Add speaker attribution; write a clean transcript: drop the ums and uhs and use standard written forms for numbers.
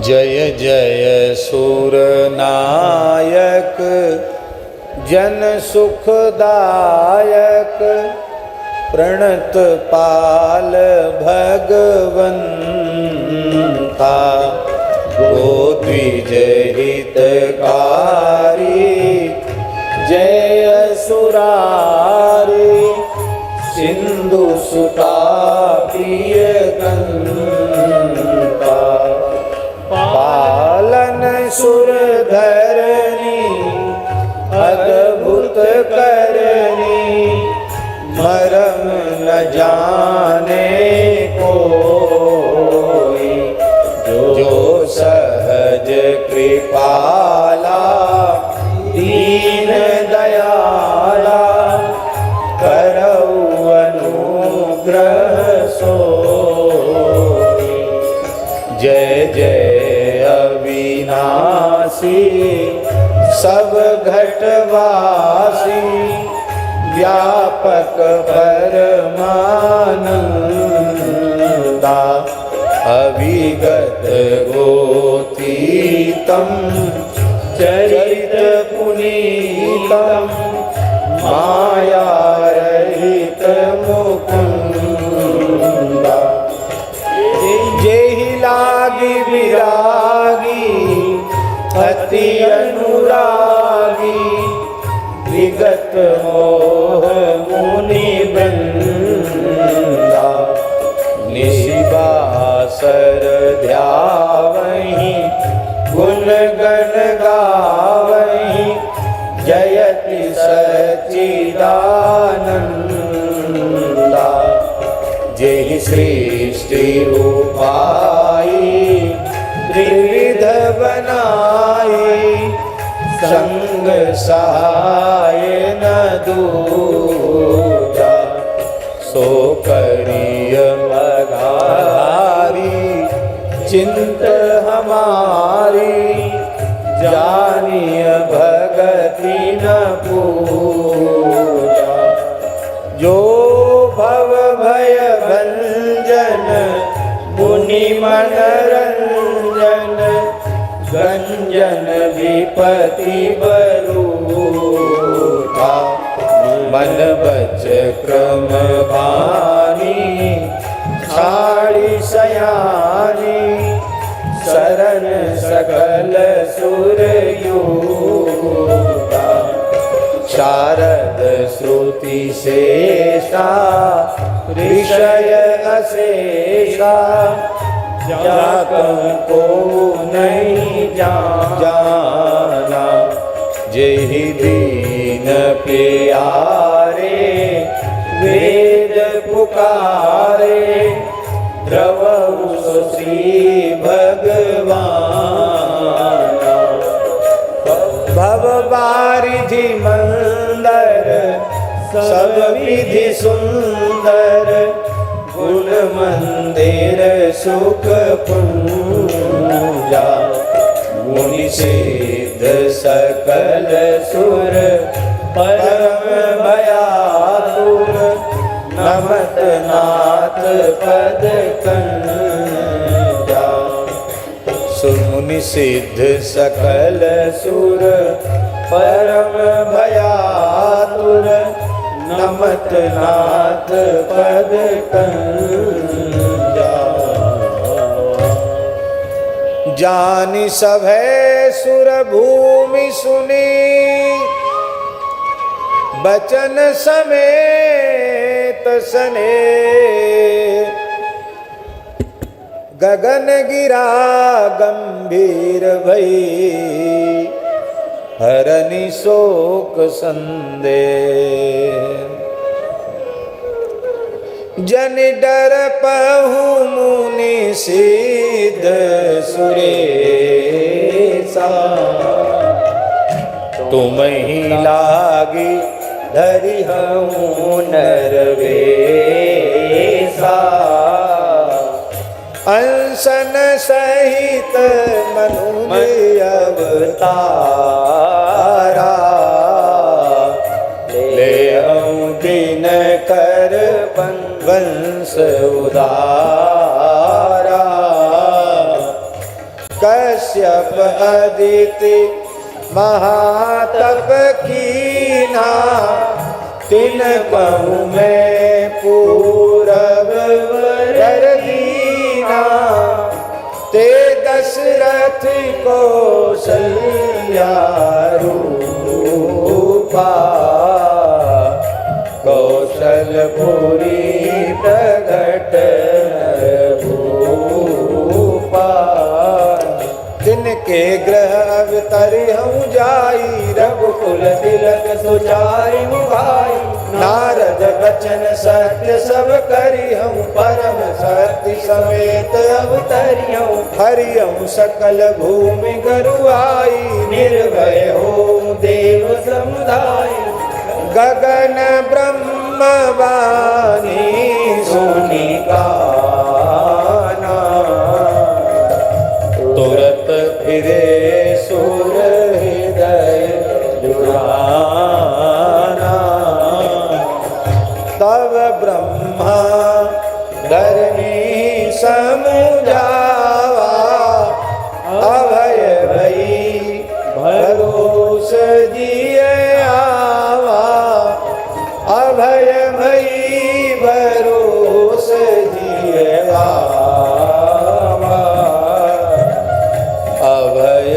Speaker 1: जय जय सुरनायक जन सुखदायक प्रणत पाल भगवंता गोद्विज हितकारी जय असुरारी सिंधु सुता प्रिय गंता पालन सुर धरनी अद्भुत करनी मरम न जाने कोई जो सहज कृपाला दीन दयाला करऊ अनुग्रह सोई। जय जय अविनाशी सब घटवासी व्यापक परमानंदा अविगत गोतीतम चरित पुनीतम माया रहित मुकुंदा जेहि लागी विरागी अति अनुरागी विगत मोह मुनि बंदा निशिबासर ध्यावहि गुण गण गावहि जयति सच्चिदानंदा जेहि सृष्टि रूपाई त्रिविध बनाई संग सहाय न दूजा सो करिय मघारी चिंत हमारी जानिय भगति न पूजा जो भव भय भंजन मुनि मनरंजन गंजन विपति बरूठा मन बच क्रम भानी छाड़ी सयानी शरण सकल सुरयूता शारद श्रुति शेषा ऋषय अशेषा जातम को नहीं जाना जेहि दीन प्यारे वेद पुकारे द्रवहु श्री भगवान भव बारिधि मंदर सब विधि सुंदर गुण मंदिर सुख पूजा मुनि सिद्ध सकल सुर परम भयातुर नमत नाथ पद कंजा सुमुनि सिद्ध सकल सुर परम भयातुर नमत नाथ पद कंजा जानि सभै सुर भूमि सुनी बचन समेत सने गगन गिरा गंभीर भई हरनि शोक संदेह जन डर पहु मुनि सिद्ध सुरेशा तुम ही लागी धरि हूँ नरवेसा अंसन सहित मनुज अवतारा ले दिन कर वंश उदारा कश्यप अदिति महातप कीना, तिन कहूँ मैं पूरब वर दीना। ते दशरथ कौशल्या रूपा, कौशलपुरी प्रगट भूपा। तिनके ग्रह अवतरि हूँ जाई, रघुकुल तिलक सुचारि भाई। नारद बचन सत्य सब करी हूँ, परम सत्य समेत अवतरि हूँ। हरि हूँ सकल भूमि गरुआई, निर्भय हो देव समुदाय। गगन ब्रह्म वाणी सुनि गाना, तुरत फिरे सुर हृदय जुड़ाना। तब ब्रह्मा धरणी समुझावा, अभय भई भरोस दिए आवा। अभय भई भरोस दिए आवा, अभय